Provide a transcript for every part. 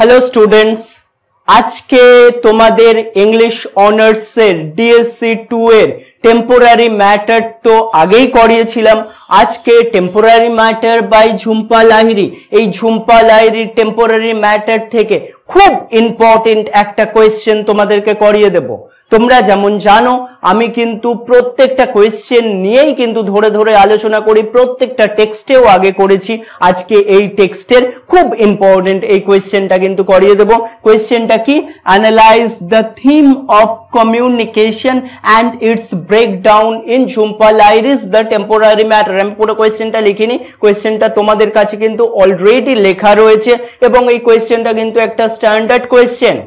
Hello students, आज के तुम्हादेर English ऑनार्स DSC 2 एर टेम्पोरारी मैटर तो आगे ही करिয়েছিলাম। आज के temporary matter bye Jhumpa Lahiri, এই ঝুম্পা লাহিরির টেম্পোরারি ম্যাটার থেকে খুব ইম্পর্টেন্ট একটা কোয়েশ্চেন তোমাদেরকে করিয়ে দেব। তোমরা যেমন জানো আমি কিন্তু প্রত্যেকটা কোয়েশ্চেন নিয়েই কিন্তু ধরে ধরে আলোচনা করি, প্রত্যেকটা টেক্সটেও আগে করেছি। আজকে এই টেক্সটের খুব ইম্পর্টেন্ট এই কোয়েশ্চেনটা কিন্তু করিয়ে দেব। কোয়েশ্চেনটা কি? Analyse the theme of communication and its breakdown in Jhumpa Lahiri's the temporary matter. আমি পুরো কোয়েশ্চেনটা লিখিনি, কোয়েশ্চেনটা তোমাদের কাছে কিন্তু অলরেডি লেখা রয়েছে এবং এই কোয়েশ্চেনটা কিন্তু একটা স্ট্যান্ডার্ড কোয়েশ্চেন।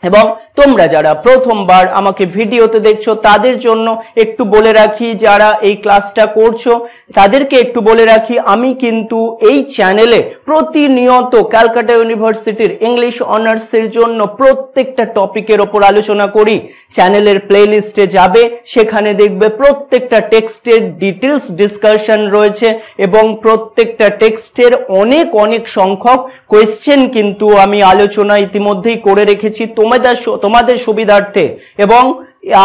এবং তোমরা যারা প্রথমবার আমাকে ভিডিওতে দেখছো তাদের জন্য একটু বলে রাখি, যারা এই ক্লাসটা করছো তাদেরকে একটু বলে রাখি, আমি কিন্তু এই চ্যানেলে প্রতিনিয়ত ক্যালকাটা ইউনিভার্সিটির ইংলিশ অনার্সের জন্য প্রত্যেকটা টপিকের ওপর আলোচনা করি। চ্যানেলের প্লেলিস্টে যাবে, সেখানে দেখবে প্রত্যেকটা টেক্সটের ডিটেলস ডিসকাশন রয়েছে এবং প্রত্যেকটা টেক্সটের অনেক সংখ্যক কোয়েশ্চেন কিন্তু আমি আলোচনা ইতিমধ্যেই করে রেখেছি তোমাদের সুবিধার্থে। এবং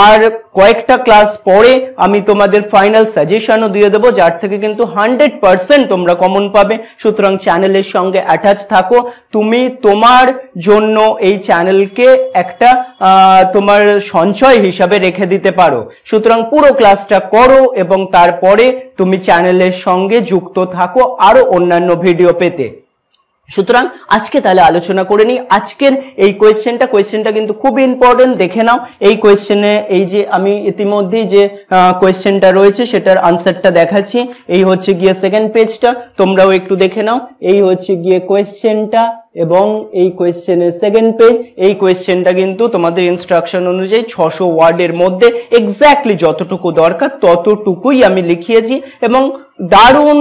আর কয়েকটা ক্লাস পরে আমি তোমাদের ফাইনাল সাজেশনও দিয়ে দেবো, যার থেকে কিন্তু 100% তোমরা কমন পাবে। সুতরাং চ্যানেলের সঙ্গে অ্যাটাচ থাকো। তুমি তোমার জন্য এই চ্যানেলকে একটা তোমার সঞ্চয় হিসাবে রেখে দিতে পারো। সুতরাং পুরো ক্লাসটা করো এবং তারপরে তুমি চ্যানেলের সঙ্গে যুক্ত থাকো আরো অন্যান্য ভিডিও পেতে। সুতরাং আজকে তাহলে আলোচনা করে নিই আজকের এই কোয়েশ্চেনটা কিন্তু খুব ইম্পর্টেন্ট। দেখে নাও এই কোয়েশ্চেনে, এই যে আমি ইতিমধ্যেই যে কোয়েশ্চেনটা রয়েছে সেটার আনসারটা দেখাচ্ছি। এই হচ্ছে গিয়ে সেকেন্ড পেজটা, তোমরাও একটু দেখে নাও। এই হচ্ছে গিয়ে কোয়েশ্চেনটা এবং এই কোয়েশ্চেনের সেকেন্ড পেজ। এই কোয়েশ্চেনটা কিন্তু তোমাদের ইনস্ট্রাকশন অনুযায়ী 600 ওয়ার্ডের মধ্যে এক্স্যাক্টলি যতটুকু দরকার ততটুকুই আমি লিখিয়েছি এবং দারুণ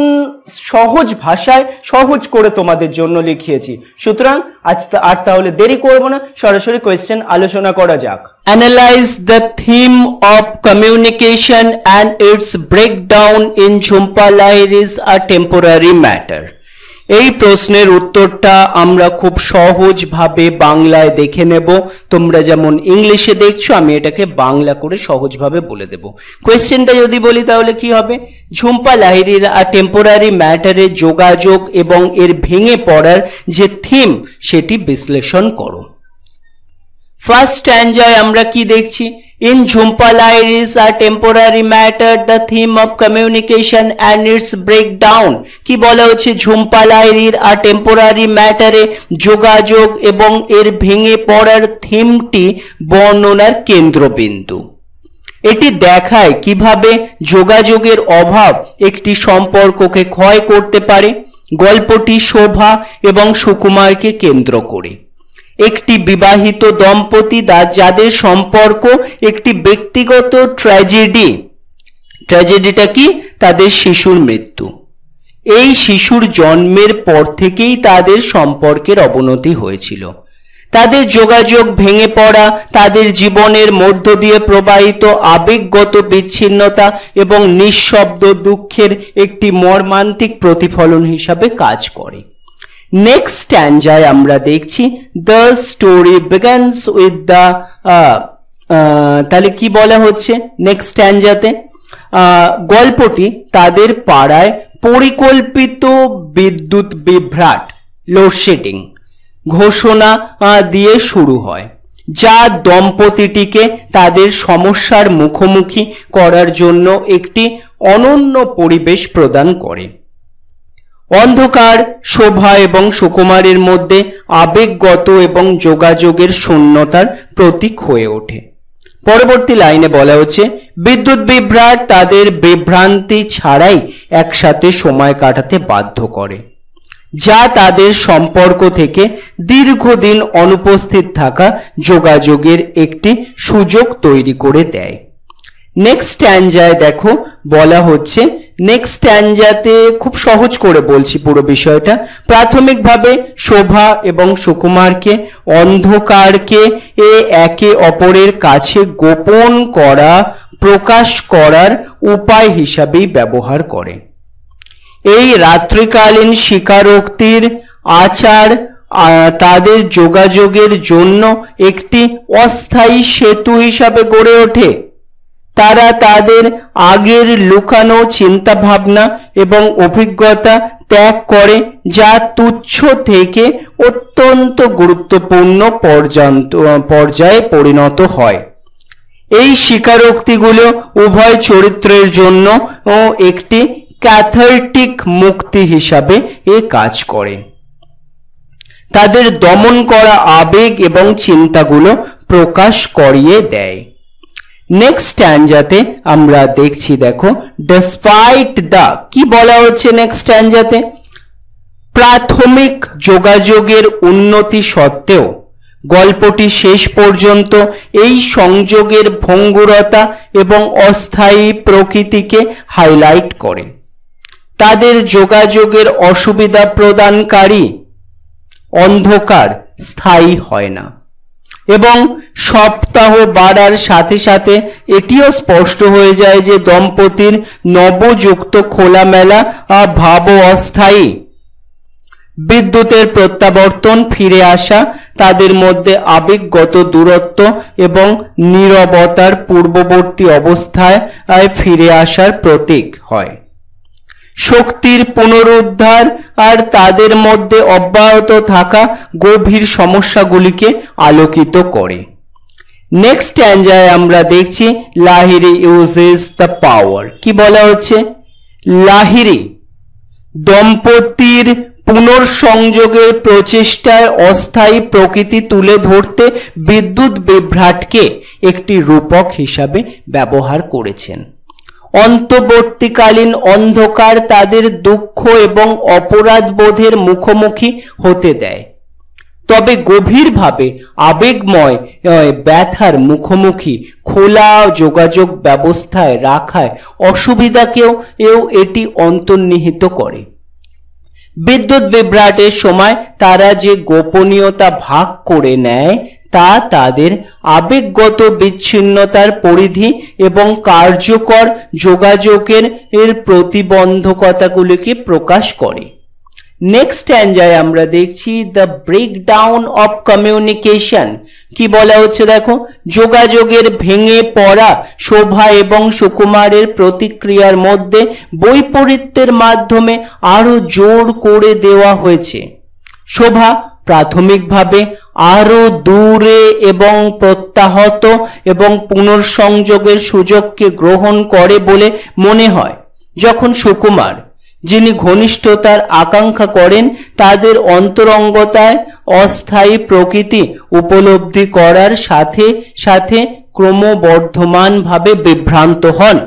সহজ ভাষায় সহজ করে তোমাদের জন্য লিখিয়েছি। সুতরাং আজ আর তাহলে দেরি করব না, সরাসরি কোয়েশ্চেন আলোচনা করা যাক। Analyse the theme of communication and its breakdown in Jhumpa Lahiri's a temporary matter. এই প্রশ্নের উত্তরটা আমরা খুব সহজভাবে বাংলায় দেখে নেব। তোমরা যেমন ইংলিশে দেখছো আমি এটাকে বাংলা করে সহজভাবে বলে দেব। কোয়েশ্চেনটা যদি বলি তাহলে কি হবে? ঝুম্পা লাহিরির টেম্পোরারি ম্যাটারে যোগাযোগ এবং এর ভেঙে পড়ার যে থিম সেটি বিশ্লেষণ করো। ফার্স্ট স্ট্যান্জায় আমরা কি দেখছি? In Jhumpa Lahiris a temporary matter, the theme of communication and its breakdown। কি বলা হচ্ছে? ঝুম্পা লাহিরির a temporary matter-এ যোগাযোগ এবং এর ভেঙে পড়ার থিমটি বর্ণনার কেন্দ্রবিন্দু। এটি দেখায় কিভাবে যোগাযোগের অভাব একটি সম্পর্ককে ক্ষয় করতে পারে। গল্পটি শোভা এবং সুকুমারকে কেন্দ্র করে। একটি বিবাহিত দম্পতি যাদের সম্পর্ক একটি ব্যক্তিগত ট্র্যাজেডিটা কি? তাদের শিশুর মৃত্যু। এই শিশুর জন্মের পর থেকেই তাদের সম্পর্কের অবনতি হয়েছিল। তাদের যোগাযোগ ভেঙে পড়া তাদের জীবনের মধ্য দিয়ে প্রবাহিত আবেগগত বিচ্ছিন্নতা এবং নিঃশব্দ দুঃখের একটি মর্মান্তিক প্রতিফলন হিসাবে কাজ করে। নেক্সট স্ট্যান্জায় আমরা দেখছি the story begins with the তাহলে কি বলা হচ্ছে নেক্সট স্ট্যান্জাতে? গল্পটি তাদের পাড়ায় পরিকল্পিত বিদ্যুৎ বিভ্রাট লোডশেডিং ঘোষণা দিয়ে শুরু হয়, যা দম্পতিটিকে তাদের সমস্যার মুখোমুখি করার জন্য একটি অনন্য পরিবেশ প্রদান করে। অন্ধকার শোভা এবং সুকুমারের মধ্যে আবেগগত এবং যোগাযোগের শূন্যতার প্রতীক হয়ে ওঠে। পরবর্তী লাইনে বলা হচ্ছে বিদ্যুৎ বিভ্রাট তাদের বিভ্রান্তি ছাড়াই একসাথে সময় কাটাতে বাধ্য করে, যা তাদের সম্পর্ক থেকে দীর্ঘদিন অনুপস্থিত থাকা যোগাযোগের একটি সুযোগ তৈরি করে দেয়। নেক্সট স্ট্যান্জায় দেখো বলা হচ্ছে, নেক্সট স্ট্যান্জাতে খুব সহজ করে বলছি পুরো বিষয়টা। প্রাথমিকভাবে শোভা এবং সুকুমারকে অন্ধকারকে একে অপরের কাছে গোপন করা প্রকাশ করার উপায় হিসাবেই ব্যবহার করে। এই রাত্রিকালীন স্বীকারোক্তির আচার তাদের যোগাযোগের জন্য একটি অস্থায়ী সেতু হিসাবে গড়ে ওঠে। তারা তাদের আগের লুকানো চিন্তাভাবনা এবং অভিজ্ঞতা ত্যাগ করে, যা তুচ্ছ থেকে অত্যন্ত গুরুত্বপূর্ণ পর্যায়ে পরিণত হয়। এই স্বীকারোক্তিগুলো উভয় চরিত্রের জন্য একটি ক্যাথার্টিক মুক্তি হিসাবে কাজ করে। তাদের দমন করা আবেগ এবং চিন্তাগুলো প্রকাশ করিয়ে দেয়। নেক্সট স্ট্যানজাতে আমরা দেখছি, দেখো, ডিসপাইট দ্য, কি বলা হচ্ছে নেক্সট স্ট্যানজাতে? প্রাথমিক যোগাযোগের উন্নতি সত্ত্বেও গল্পটি শেষ পর্যন্ত এই সংযোগের ভঙ্গুরতা এবং অস্থায়ী প্রকৃতিকে হাইলাইট করে। তাদের যোগাযোগের অসুবিধা প্রদানকারী অন্ধকার স্থায়ী হয় না, এবং সপ্তাহ বাড়ার সাথে সাথে এটিও স্পষ্ট হয়ে যায় যে দম্পতির নবযুক্ত খোলামেলা ভাবও অস্থায়ী। বিদ্যুতের প্রত্যাবর্তন, ফিরে আসা, তাদের মধ্যে আবেগগত দূরত্ব এবং নীরবতার পূর্ববর্তী অবস্থায় ফিরে আসার প্রতীক হয়। শক্তির পুনরুদ্ধার আর তাদের মধ্যে অব্যাহত থাকা গভীর সমস্যাগুলিকে আলোকিত করে। নেক্সট স্ট্যানজায় আমরা দেখছি, লাহিরি ইউজেস দ্য পাওয়ার, কি বলা হচ্ছে? লাহিরি দম্পতির পুনর্সংযোগের প্রচেষ্টায় অস্থায়ী প্রকৃতি তুলে ধরতে বিদ্যুৎ বিভ্রাটকে একটি রূপক হিসাবে ব্যবহার করেছেন। অন্তর্বর্তীকালীন অন্ধকার তাদের দুঃখ এবং অপরাধ বোধের মুখোমুখি হতে দেয়, তবে গভীরভাবে আবেগময় ব্যথার মুখোমুখি খোলা যোগাযোগ ব্যবস্থায় রাখায় অসুবিধাকেও এটি অন্তর্নিহিত করে। বিদ্যুৎ বিভ্রাটের সময় তারা যে গোপনীয়তা ভাগ করে নেয় তা তাদের আবেগগত বিচ্ছিন্নতার পরিধি এবং কার্যকর যোগাযোগের প্রতিবন্ধকতাগুলিকে প্রকাশ করে। নেক্সট স্ট্যানজায় আমরা দেখছি, দ্য ব্রেকডাউন অফ কমিউনিকেশন, কি বলা হচ্ছে? দেখো, যোগাযোগের ভেঙে পড়া শোভা এবং সুকুমারের প্রতিক্রিয়ার মধ্যে বৈপরীত্যের মাধ্যমে আরো জোর করে দেওয়া হয়েছে। শোভা প্রাথমিকভাবে আরো দূরে এবং প্রত্যাহত এবং পুনর্সংযোগের সুযোগকে গ্রহণ করে বলে মনে হয়, যখন সুকুমার, যিনি ঘনিষ্ঠতার আকাঙ্ক্ষা করেন, তাদের অন্তরঙ্গতায় অস্থায়ী প্রকৃতি উপলব্ধি করার সাথে সাথে ক্রমবর্ধমানভাবে বিভ্রান্ত হন।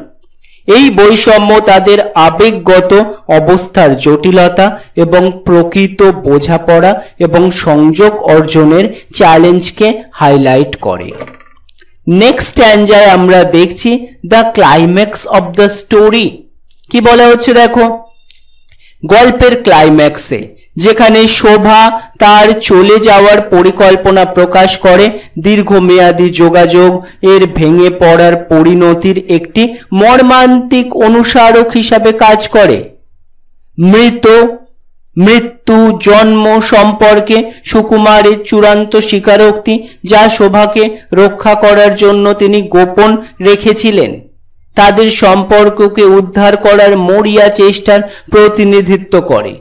এই বৈষম্য তাদের আবেগগত অবস্থার জটিলতা এবং প্রকৃত বোঝাপড়া এবং সংযোগ অর্জনের চ্যালেঞ্জকে হাইলাইট করে। নেক্সট স্ট্যানজায় আমরা দেখছি, the climax of the story, কি বলা হচ্ছে? দেখো, গল্পের ক্লাইম্যাক্সে যেখানে শোভা তার চলে যাওয়ার পরিকল্পনা প্রকাশ করে, দীর্ঘমেয়াদী যোগাযোগ এর ভেঙে পড়ার পরিণতির একটি মর্মান্তিক অনুস্মারক হিসাবে কাজ করে। মৃত্যু জন্ম সম্পর্কে সুকুমারের চূড়ান্ত স্বীকারোক্তি, যা শোভাকে রক্ষা করার জন্য তিনি গোপন রেখেছিলেন, তাদের সম্পর্ককে উদ্ধার করার মরিয়া চেষ্টার প্রতিনিধিত্ব করে।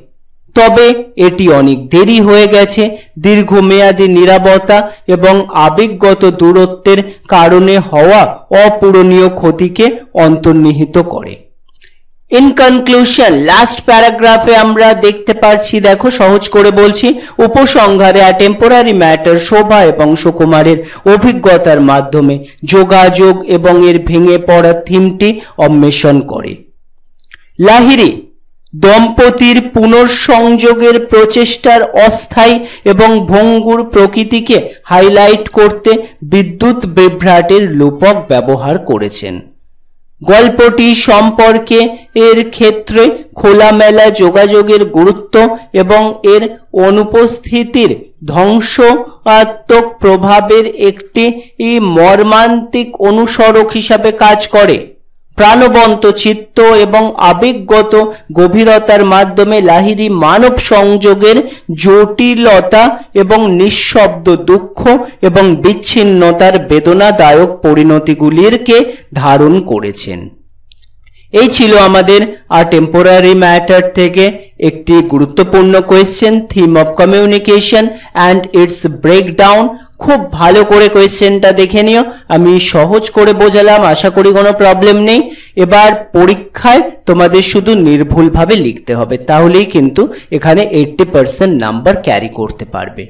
তবে এটি অনেক দেরি হয়ে গেছে, দীর্ঘমেয়াদী নীরবতা এবং আবেগগত দূরত্বের কারণে হওয়া অপূরণীয় ক্ষতিকে অন্তর্নিহিত করে। ইন কনক্লুশন, লাস্ট প্যারাগ্রাফে আমরা দেখতে পাচ্ছি, দেখো, সহজ করে বলছি, উপসংহারে আ টেম্পোরারি ম্যাটার শোভা এবং সুকুমারের অভিজ্ঞতার মাধ্যমে যোগাযোগ এবং এর ভেঙে পড়া থিমটি অন্বেষণ করে। লাহিরি দম্পতির পুনর্সংযোগের প্রচেষ্টার অস্থায়ী এবং ভঙ্গুর প্রকৃতিকে হাইলাইট করতে বিদ্যুৎ বিভ্রাটের রূপক ব্যবহার করেছেন। গল্পটি সম্পর্কে এর ক্ষেত্রে খোলামেলা যোগাযোগের গুরুত্ব এবং এর অনুপস্থিতির ধ্বংসাত্মক প্রভাবের একটি মর্মান্তিক অনুস্মারক হিসাবে কাজ করে। প্রাণবন্ত চিত্ত এবং আবেগগত গভীরতার মাধ্যমে লাহিড়ী মানব সংযোগের জটিলতা এবং নিঃশব্দ দুঃখ এবং বিচ্ছিন্নতার বেদনাদায়ক পরিণতিগুলিকে ধারণ করেছেন। এই ছিল আমাদের আ টেম্পোরারি ম্যাটার থেকে একটি গুরুত্বপূর্ণ question, theme of communication and its breakdown. খুব ভালো করে কোয়েশ্চেনটা দেখে নিও, আমি সহজ করে বোঝালাম, আশা করি কোনো প্রবলেম নেই। এবার পরীক্ষায় তোমাদের শুধু নির্ভুলভাবে লিখতে হবে, তাহলেই কিন্তু এখানে 80% নাম্বার ক্যারি করতে পারবে।